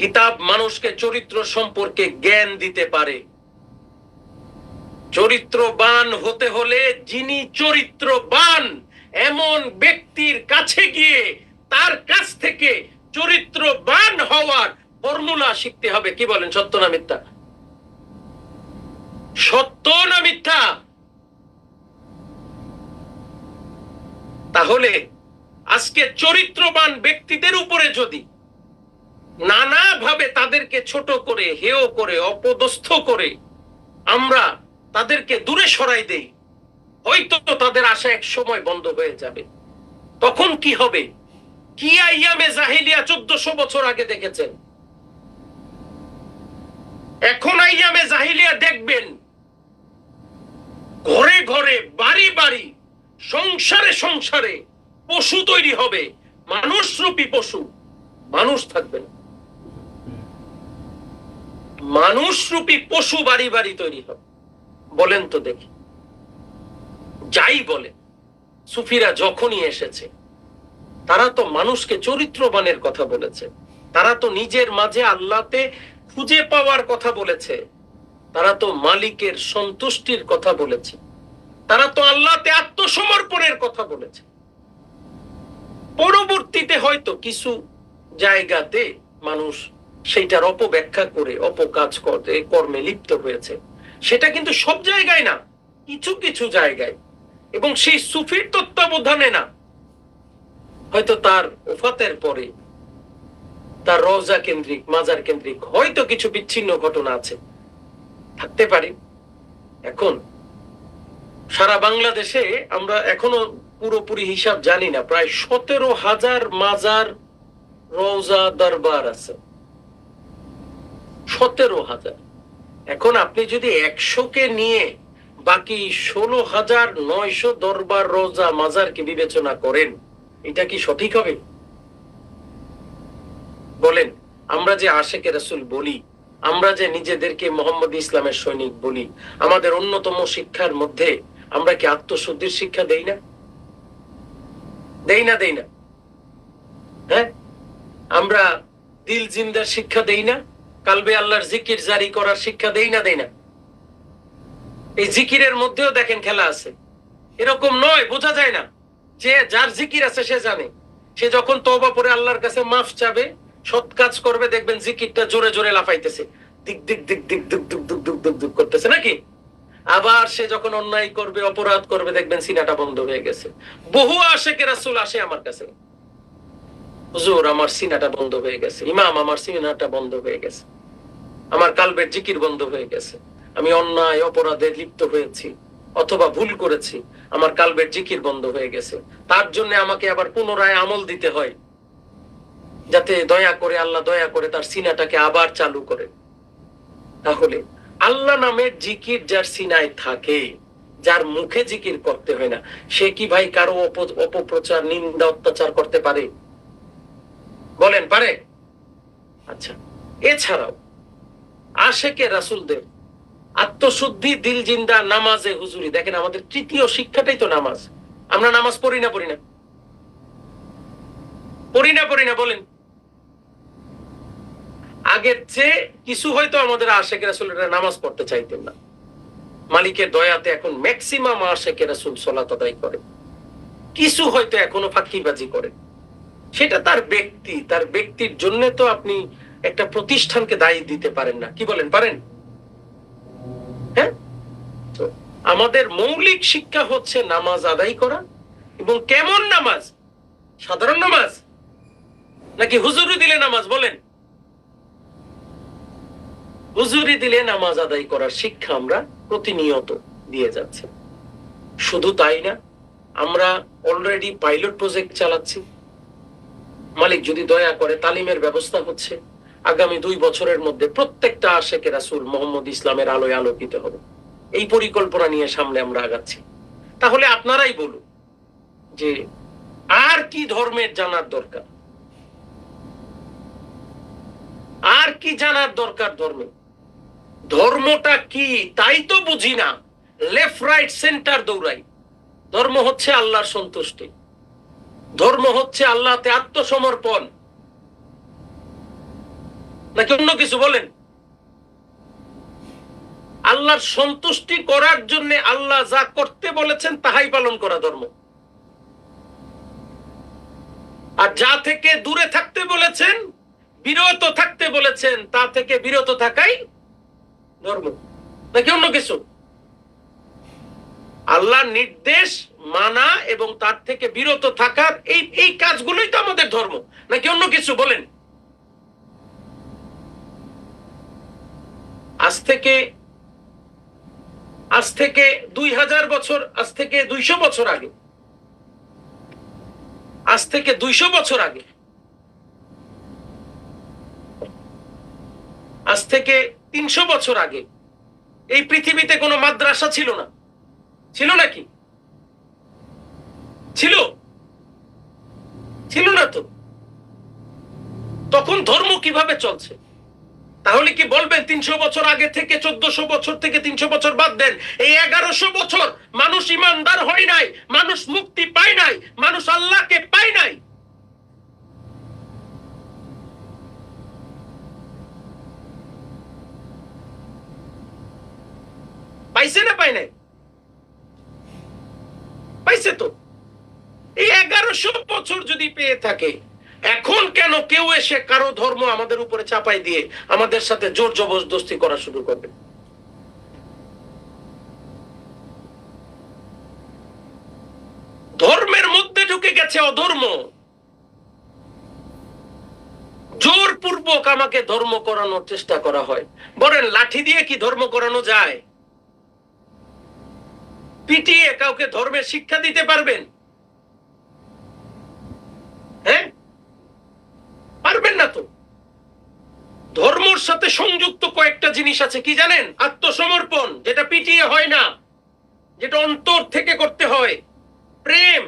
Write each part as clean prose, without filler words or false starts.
কিতাব মানুষকে চরিত্র সম্পর্কে জ্ঞান দিতে পারে। চরিত্রবান হতে হলে যিনি চরিত্রবান এমন ব্যক্তির কাছে গিয়ে তার কাছ থেকে চরিত্রবান হওয়ার ফর্মুলা শিখতে হবে। কি বলেন, সত্য না মিথ্যা? সত্য না মিথ্যা? তাহলে আজকে চরিত্রবান ব্যক্তিদের উপরে যদি নানাভাবে তাদেরকে ছোট করে, হেয় করে, অপদস্থ করে আমরা তাদেরকে দূরে সরাই দেই, হয়তো তাদের আশা এক সময় বন্ধ হয়ে যাবে। তখন কি হবে? কি আইয়ামে জাহিলিয়া 1400 বছর আগে দেখেছেন, এখন আইয়ামে জাহিলিয়া দেখবেন ঘরে ঘরে, বাড়ি বাড়ি, সংসারে সংসারে পশু তৈরি হবে, মানুষরূপী পশু। মানুষ থাকবে না, মানুষরূপী পশু বাড়ি বাড়ি তৈরি হবে। বলেন তো দেখি। যাই বলে, সুফিরা যখনই এসেছে তারা তো মানুষকে চরিত্রবানের কথা বলেছে, তারা তো নিজের মাঝে আল্লাহতে খুঁজে পাওয়ার কথা বলেছে, তারা তো মালিকের সন্তুষ্টির কথা বলেছে, তারা তো আল্লাহতে আত্মসমর্পণের কথা বলেছে। পরবর্তীতে হয়তো কিছু জায়গাতে মানুষ সেইটার অপব্যাখ্যা করে অপকাজ করতে কর্মে লিপ্ত হয়েছে, সেটা কিন্তু সব জায়গায় না, কিছু কিছু জায়গায়। এবং সেই সুফির তত্ত্বাবধানে না, হয়তো তার ওফাতের পরে তার রওজা কেন্দ্রিক, মাজার কেন্দ্রিক হয়তো কিছু বিচ্ছিন্ন ঘটনা আছে, থাকতে পারে। এখন সারা বাংলাদেশে আমরা এখনো পুরোপুরি হিসাব জানি না, প্রায় 17,000 মাজার, রওজা, দরবার আছে। 17,000। এখন আপনি যদি 100কে নিয়ে বাকি 16,900 দরবার, রওজা, মাজারকে বিবেচনা করেন, এটা কি সঠিক হবে? বলেন। আমরা যে আশেকে রাসূল বলি, আমরা যে নিজেদেরকে মোহাম্মদ ইসলামের সৈনিক বলি, আমাদের অন্যতম শিক্ষার মধ্যে আমরা কি আত্মশুদ্ধির শিক্ষা দেই না? দেই না? দেই না? হ্যাঁ, আমরা দিল জিন্দার শিক্ষা দেই না? কালবে আল্লাহর জিকির জারি করার শিক্ষা দেই না? দেই না? এই জিকিরের মধ্যেও দেখেন খেলা আছে। এরকম নয়, বোঝা যায় না যে যার জিকির আছে সে জানে, সে যখন তওবা পড়ে আল্লাহর কাছে মাফ চাবে, সৎ কাজ করবে, দেখবেন জিকিরটা জোরে জোরে লাফাইতেছে, দিক দিক দিক দিক দুক দুক দুক দুক দুক দুক করতেছে নাকি? আবার সে যখন অন্যায় করবে, অপরাধ করবে, দেখবেন সিনাটা বন্ধ হয়ে গেছে। বহু আশেকে রাসূল আসে আমার কাছে, হুজুর আমার সিনাটা বন্ধ হয়ে গেছে, ইমাম আমার সিনাটা বন্ধ হয়ে গেছে, আমার কালবের জিকির বন্ধ হয়ে গেছে, আমি অন্যায় অপরাধে লিপ্ত হয়েছি অথবা ভুল করেছি, আমার কালবের জিকির বন্ধ হয়ে গেছে, তার জন্য আমাকে আবার পুনরায় আমল দিতে হয়, যাতে দয়া করে, আল্লাহ দয়া করে তার সিনাটাকে আবার চালু করে। তাহলে আল্লাহ নামের জিকির যার সিনায় থাকে, যার মুখে জিকির করতে হয় না, সে কি ভাই কারো অপপ্রচার, নিন্দা, অত্যাচার করতে পারে? বলেন, পারে? আচ্ছা, এছাড়াও আশেকে রাসূলদের আত্মশুদ্ধি, দিল জিন্দা, নামাজে হুজুরি। দেখেন আমাদের তৃতীয় শিক্ষাটাই তো নামাজ। আমরা নামাজ পড়ি না? পড়ি না? পড়ি না? পড়ি না? বলেন। আগের চেয়ে কিছু হয়তো আমাদের আশেকে রাসূলরা নামাজ পড়তে চাইতেন না, মালিকের দয়াতে এখন ম্যাক্সিমাম আশেকে রাসূল সালাত আদায় করে। কিছু হয়তো এখনো ফাঁকিবাজি করে, সেটা তার ব্যক্তি, তার ব্যক্তির জন্য তো আপনি একটা প্রতিষ্ঠানকে দায়ী দিতে পারেন না। কি বলেন, পারেন? হ্যাঁ, তো আমাদের মৌলিক শিক্ষা হচ্ছে নামাজ আদায় করা। এবং কেমন নামাজ? সাধারণ নামাজ নাকি হুজুরি দিলে নামাজ? বলেন। হুজুরি দিলে নামাজ আদায় করার শিক্ষা আমরা প্রতিনিয়ত দিয়ে যাচ্ছি। শুধু তাই না, আমরা অলরেডি পাইলট প্রজেক্ট চালাচ্ছি। মালিক যদি দয়া করে তালিমের ব্যবস্থা হচ্ছে। আগামী 2 বছরের মধ্যে প্রত্যেকটা আশেকে রাসূল মোহাম্মদ ইসলামের আলোয় আলোকিত হবে। এই পরিকল্পনা নিয়ে সামনে আমরা আগাচ্ছি। তাহলে আপনারাই বলুন যে আর কি ধর্মের জানার দরকার? আর কি জানার দরকার ধর্মে? ধর্মটা কি তাই তো বুঝি না, লেফট রাইট সেন্টার দৌড়াই। ধর্ম হচ্ছে আল্লাহর সন্তুষ্টি, ধর্ম হচ্ছে আল্লাহতে আত্মসমর্পণ, নাকি অন্য কিছু? বলেন। আল্লাহর সন্তুষ্টি করার জন্য আল্লাহ যা করতে বলেছেন তাহাই পালন করা ধর্ম, আর যা থেকে দূরে থাকতে বলেছেন, বিরত থাকতে বলেছেন, তা থেকে বিরত থাকাই ধর্ম, নাকি অন্য কিছু? আল্লাহর নির্দেশ মানা এবং তার থেকে বিরত থাকার এই কাজগুলোই তো আমাদের ধর্ম, নাকি অন্য কিছু? বলেন। আজ থেকে 2000 বছর, আজ থেকে 200 বছর আগে, আজ থেকে 200 বছর আগে, আজ থেকে 300 বছর আগে এই পৃথিবীতে কোনো মাদ্রাসা ছিল না? ছিল নাকি? ছিল? ছিল না তো। তখন ধর্ম কিভাবে চলছে? তাহলে কি বলবেন 300 বছর আগে থেকে, 1400 বছর থেকে 300 বছর বাদ দেন, এই 1100 বছর মানুষ ইমানদার হয় নাই, মানুষ মুক্তি পায় নাই, মানুষ আল্লাহকে পায় নাই? পাইছে না পায় নাই? পাইছে তো। এই 1100 বছর যদি পেয়ে থাকে, এখন কেন কেউ এসে কারো ধর্ম আমাদের উপরে চাপাই দিয়ে আমাদের সাথে জোর জবরদস্তি করা শুরু করবে? ধর্মের মধ্যে ঢুকে গেছে অধর্ম। জোরপূর্বক আমাকে ধর্ম করানোর চেষ্টা করা হয়। বলেন, লাঠি দিয়ে কি ধর্ম করানো যায়? পিটিয়ে কাউকে ধর্মের শিক্ষা দিতে পারবেন? হ্যাঁ, পারবেন না তো। ধর্মের সাথে সংযুক্ত কয়েকটা জিনিস আছে, কি জানেন? আত্মসমর্পণ, যেটা পিটিয়ে হয় না, যেটা অন্তর থেকে করতে হয়। প্রেম,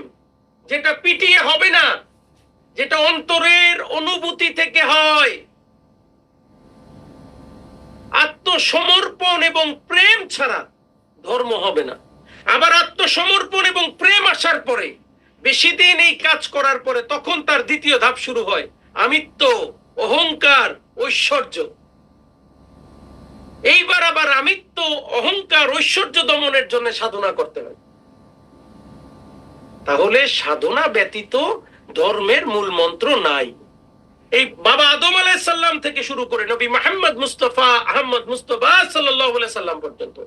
যেটা পিটিয়ে হবে না, যেটা অন্তরের অনুভূতি থেকে হয়। আত্মসমর্পণ এবং প্রেম ছাড়া ধর্ম হবে না। আবার আত্মসমর্পণ এবং প্রেম আসার পরে, বেশি দিন এই কাজ করার পরে, তখন তার দ্বিতীয় ধাপ শুরু হয়, আমিত্ব, অহংকার, ঐশ্বর্য। এইবার আবার আমিত্ব, অহংকার, ঐশ্বর্য দমনের জন্য সাধনা করতে হয়। তাহলে সাধনা ব্যতীত ধর্মের মূল মন্ত্র নাই। এই বাবা আদম আলাইহিস সালাম থেকে শুরু করে নবী মুহাম্মদ মুস্তাফা আহমদ মুস্তফা সাল্লাল্লাহু আলাইহি সাল্লাম পর্যন্ত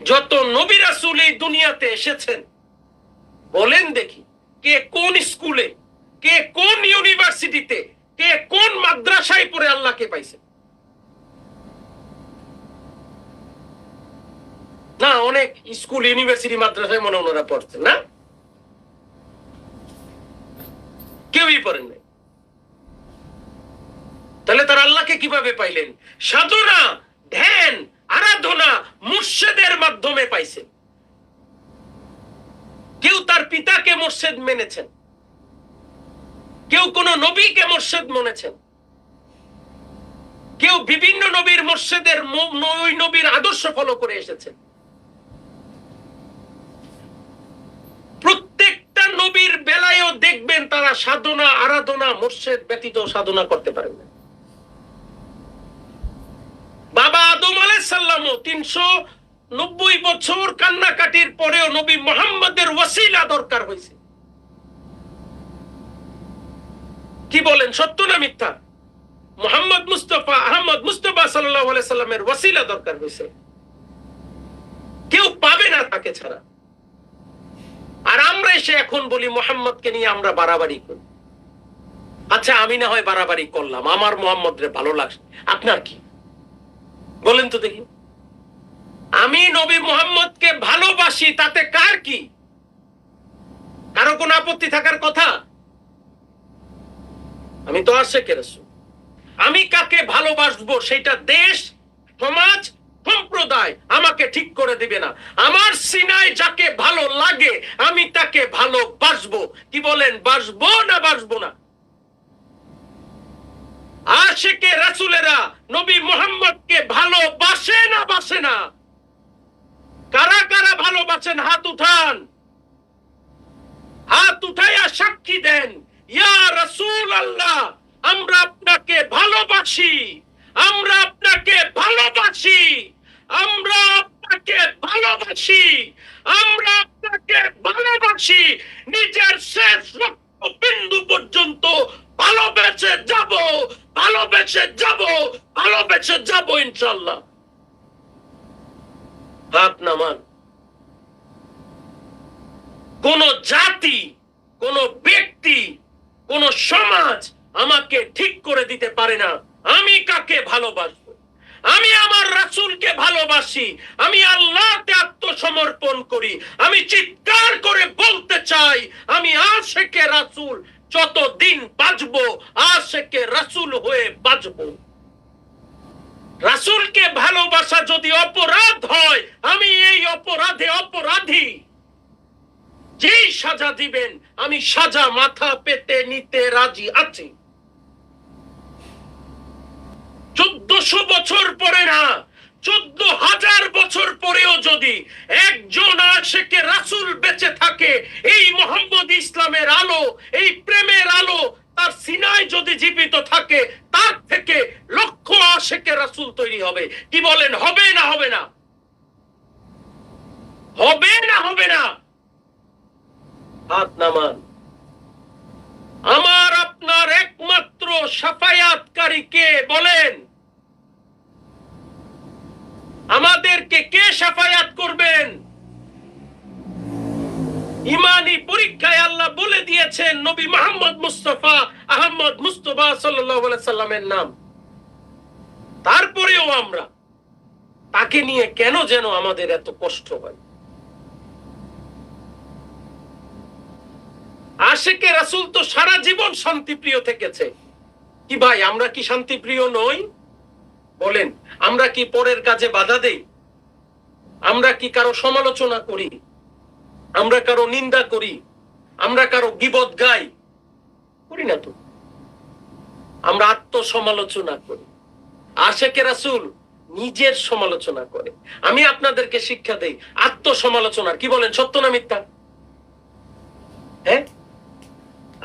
যত নবী রাসূল এই দুনিয়াতে এসেছেন, বলেন দেখি, কে কোন স্কুলে, কে কোন ইউনিভার্সিটিতে, কে কোন মাদ্রাসায় পড়ে আল্লাহকে পাইছে? না, অনেক স্কুল, ইউনিভার্সিটি, মাদ্রাসায় মনে ওনারা পড়ছেন না? কেউই পড়েন নাই। তাহলে তার আল্লাহকে কিভাবে পাইলেন? সাধনা, ধ্যান, আরাধনা, মুর্শিদের মাধ্যমে পাইছেন। কেউ তার পিতাকে মুর্শিদ মেনেছেন, কেউ কোন নবীকে মুর্শিদ মেনেছেন, কেউ বিভিন্ন নবীর মুর্শিদের ওই নবীর আদর্শ ফলো করে এসেছেন। প্রত্যেকটা নবীর বেলায়ও দেখবেন তারা সাধনা, আরাধনা, মুর্শিদ ব্যতীত সাধনা করতে পারেন না। বাবা আদম আলাইহিস সালাম 390 বছর কান্নাকাটির পরেও নবী মুহাম্মদের ওয়াসিলা দরকার হয়েছে। কি বলেন, সত্য না মিথ্যা? মুহাম্মদ মুস্তাফা আহমদ মুস্তফা সাল্লাল্লাহু আলাইহি সাল্লামের ওয়াসিলা দরকার হয়েছে। কেউ পাবে না তাকে ছাড়া। আর আমরা এসে এখন বলি মুহাম্মদকে নিয়ে আমরা বাড়াবাড়ি করি। আচ্ছা, আমি না হয় বাড়াবাড়ি করলাম, আমার মুহাম্মদ রে ভালো লাগছে, আপনার কি? বলেন তো দেখি। আমি নবী মুহাম্মদকে ভালোবাসি, তাতে কার কি? কারো কোনো আপত্তি থাকার কথা? আমি তো আশিকে রাসূল। আমি কাকে ভালোবাসবো সেটা দেশ, সমাজ, সম্প্রদায় আমাকে ঠিক করে দিবে না। আমার সিনায় যাকে ভালো লাগে আমি তাকে ভালোবাসবো। কি বলেন, বাসবো না বাসবো না? আশিকে রাসূলেরা নবী মুহাম্মদকে ভালোবাসে না বাসে না? কারা কারা ভালোবাসেন হাত উঠান, হাত উঠাইয়া সাক্ষী দেন, ইয়া রাসূলুল্লাহ, আমরা আপনাকে ভালোবাসি, আমরা আপনাকে ভালোবাসি, আমরা আপনাকে ভালোবাসি, আমরা আপনাকে ভালোবাসি, নিজের শেষ রক্তবিন্দু পর্যন্ত ভালোবেসে যাব, ভালোবেসে যাব, ভালোবেসে যাব ইনশাআল্লাহ। হাত নামান। কোন জাতি, কোন ব্যক্তি, কোন সমাজ আমাকে ঠিক করে দিতে পারে না আমি কাকে ভালোবাসবো। আমি আমার রাসূলকে ভালোবাসি, আমি আল্লাহকে আত্মসমর্পণ করি। আমি চিৎকার করে বলতে চাই, আমি আশিকে রাসূল, যতদিন বাঁচবো আশিকে রাসূল হয়ে বাঁচবো। রাসূলকে ভালোবাসা যদি অপরাধ হয়, আমি এই অপরাধে অপরাধী। যেই সাজা দিবেন আমি সাজা মাথা পেতে নিতে রাজি আছি। 1400 বছর পরে না, 14,000 বছর পরেও যদি একজন আশিকে রাসূল বেঁচে থাকে, এই মুহাম্মদ ইসলামের আলো, এই প্রেমের আলো তার সিনায় যদি জীবিত থাকে, তার থেকে লক্ষ আশিকে রাসূল তৈরি হবে। কি বলেন, হবে না হবে না? হবে না হবে না? হাত নামান। আমার আপনার একমাত্র শাফায়াতকারী কে বলেন? আমাদেরকে কে শাফায়াত করবেন? ইমানি পরীক্ষায় আল্লাহ বলে দিয়েছেন নবী মুহাম্মদ মুস্তাফা আহমদ মুস্তাফা সাল্লাল্লাহু আলাইহি সাল্লামের নাম। তারপরেও আমরা তাকে নিয়ে কেন যেন আমাদের এত কষ্ট হয়। আশিকে রাসূল তো সারা জীবন শান্তিপ্রিয় থেকেছে। কি ভাই, আমরা কি শান্তিপ্রিয় নই? বলেন, আমরা কি পরের কাজে বাধা দেই? আমরা কি কারো সমালোচনা করি? আমরা কারো নিন্দা করি? আমরা কারো গীবত গাই? করি না তো। আমরা আত্মসমালোচনা করি। আশিকে রাসূল নিজের সমালোচনা করে। আমি আপনাদেরকে শিক্ষা দেই আত্মসমালোচনার। কি বলেন, সত্য না মিথ্যা? হ্যাঁ,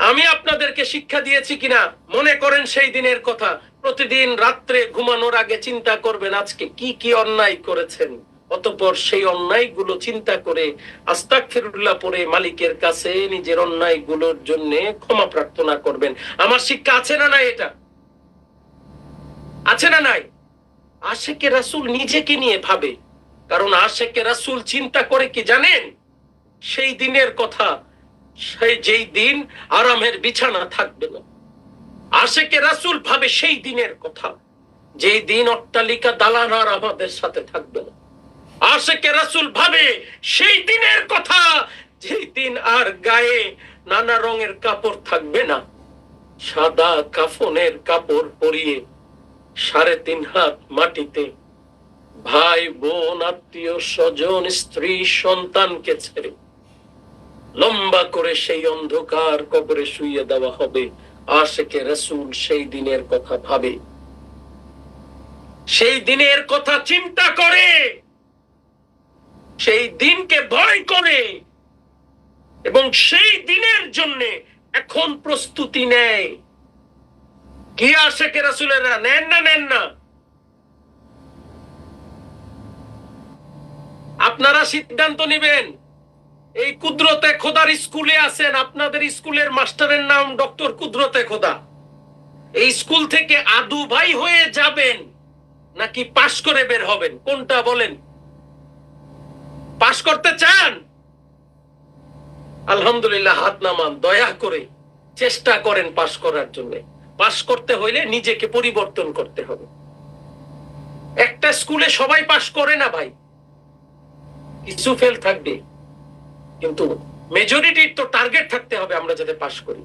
আমি আপনাদেরকে শিক্ষা দিয়েছি কিনা মনে করেন সেই দিনের কথা। প্রতিদিন রাত্রে ঘুমানোর আগে চিন্তা করবেন আজকে কি কি অন্যায় করেছেন, অতঃপর সেই অন্যায়গুলো চিন্তা করে আস্তাগফিরুল্লাহ পড়ে মালিকের কাছে নিজের অন্যায়গুলোর জন্য ক্ষমা প্রার্থনা করবেন। আমার শিক্ষা আছে না নাই? এটা আছে না নাই? আশিকে রাসূল নিজেকে নিয়ে ভাবে, কারণ আশিকে রাসূল চিন্তা করে কি জানেন? সেই দিনের কথা, সেই যেই দিন আরামের বিছানা থাকবে না। আশিকে রাসূল ভাবে সেই দিনের কথা, যেই দিন অট্টালিকা দালান আর আমাদের সাথে থাকবে না। আশিকে রাসূল ভাবে সেই দিনের কথা, যেই দিন আর গায়ে নানা রঙের কাপড় থাকবে না। সাদা কাফনের কাপড় পরিয়ে 3.5 হাত মাটিতে ভাই বোন আত্মীয় স্বজন স্ত্রী সন্তানকে ছেড়ে লম্বা করে সেই অন্ধকার কবরে শুইয়ে দেওয়া হবে। আশিকে রাসূল সেই দিনের কথা ভাবে, সেই দিনের কথা চিন্তা করে, সেই দিনকে ভয় করে এবং সেই দিনের জন্য এখন প্রস্তুতি নেয়। কি আশিকে রাসূলেরা নেন না নেন না? আপনারা সিদ্ধান্ত নেবেন। এই কুদরতে খোদার স্কুলে আছেন, আপনাদের স্কুলের মাস্টারের নাম ডক্টর কুদরতে খোদা। এই স্কুল থেকে আদু ভাই হয়ে যাবেন নাকি পাশ করে বের হবেন? কোনটা বলেন? পাশ করতে চান? আলহামদুলিল্লাহ, হাত নামান। দয়া করে চেষ্টা করেন পাশ করার জন্য। পাশ করতে হইলে নিজেকে পরিবর্তন করতে হবে। একটা স্কুলে সবাই পাশ করে না ভাই, কিছু ফেল থাকবে, কিন্তু মেজরিটির তো টার্গেট থাকতে হবে আমরা যাতে পাশ করি।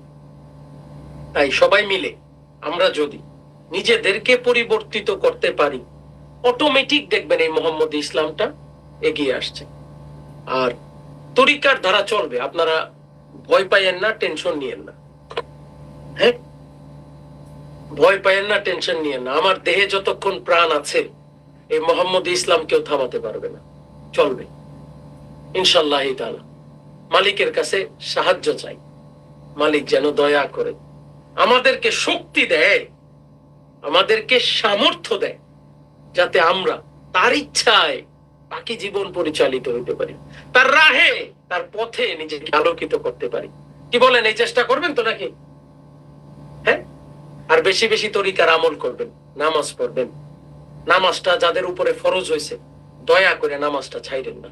তাই সবাই মিলে আমরা যদি নিজেদেরকে পরিবর্তিত করতে পারি, অটোমেটিক দেখবেন এই মোহাম্মদ ইসলামটা এগিয়ে আসছে। আর তরিকার ধারা চলবে। আপনারা ভয় পাইয়েন না, টেনশন নিয়েন না। হ্যাঁ, ভয় পাইয়েন না, টেনশন নিয়েন না। আমার দেহে যতক্ষণ প্রাণ আছে এই মোহাম্মদ ইসলাম কেউ থামাতে পারবে না, চলবে ইনশাআল্লাহ তাআলা। মালিকের কাছে সাহায্য চাই, মালিক যেন দয়া করে আমাদেরকে শক্তি দেয়। আমাদেরকে সামর্থ্য দেয় যাতে আমরা তার ইচ্ছায় বাকি জীবন পরিচালিত হইতে পারি, তার রাহে, তার পথে নিজেকে আলোকিত করতে পারি। কি বলেন, এই চেষ্টা করবেন তো নাকি? হ্যাঁ, আর বেশি বেশি তরিকার আমল করবেন, নামাজ পড়বেন। নামাজটা যাদের উপরে ফরজ হয়েছে, দয়া করে নামাজটা ছাইরেন না।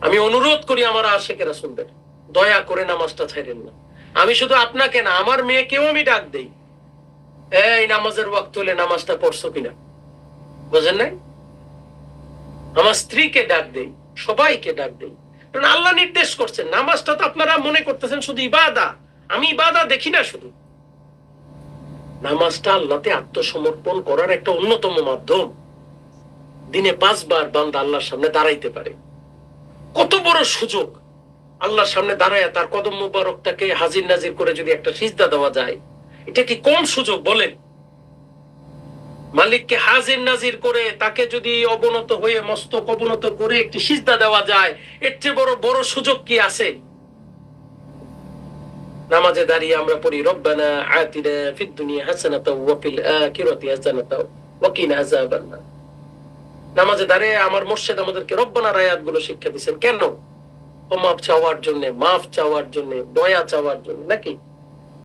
আমি অনুরোধ করি আমার আশেকের রাসূলদের, দয়া করে নামাজটা ছাইরেন না। আমি শুধু আপনাকে না, আমার মেয়েকেও আমি ডাক দেই, এই নামাজের ওয়াক্ত হলে নামাজটা পড়ছো কিনা, বুঝেন নাই? আমার স্ত্রীকে ডাক দেই, সবাইকে ডাক দেই, কারণ আল্লাহ নির্দেশ করছেন। নামাজটা তো আপনারা মনে করতেছেন শুধু ইবাদা, আমি ইবাদা দেখি না শুধু। নামাজটা আল্লাহতে আত্মসমর্পণ করার একটা অন্যতম মাধ্যম। দিনে 5 বার বান্দা আল্লাহর সামনে দাঁড়াইতে পারে, কত বড় সুযোগ! আল্লাহর সামনে দাঁড়ায় তার কদম মুবারকটাকে হাজির নাজির করে যদি একটা সিজদা দেওয়া যায়, এটা কি কম সুযোগ বলেন? মালিককে হাজির নাজির করে তাকে যদি অবনত হয়ে মস্তক অবনত করে একটি সিজদা দেওয়া যায়, এর চেয়ে বড় বড় সুযোগ কি আছে? নামাজে দাঁড়িয়ে আমরা পড়ি, রব্বানা আতিনা ফিদ দুনিয়া হাসানাতাও ওয়া ফিল আখিরাতি হাসানাতাও ওয়া কিনা আযাবান নার। নামাজে দাঁড়িয়ে আমার মুর্শিদ আমাদেরকে রব্বানার আয়াতগুলো শিক্ষা দিয়েছেন। কেন? ক্ষমা চাওয়ার জন্য, মাফ চাওয়ার জন্য, দয়া চাওয়ার জন্য, নাকি?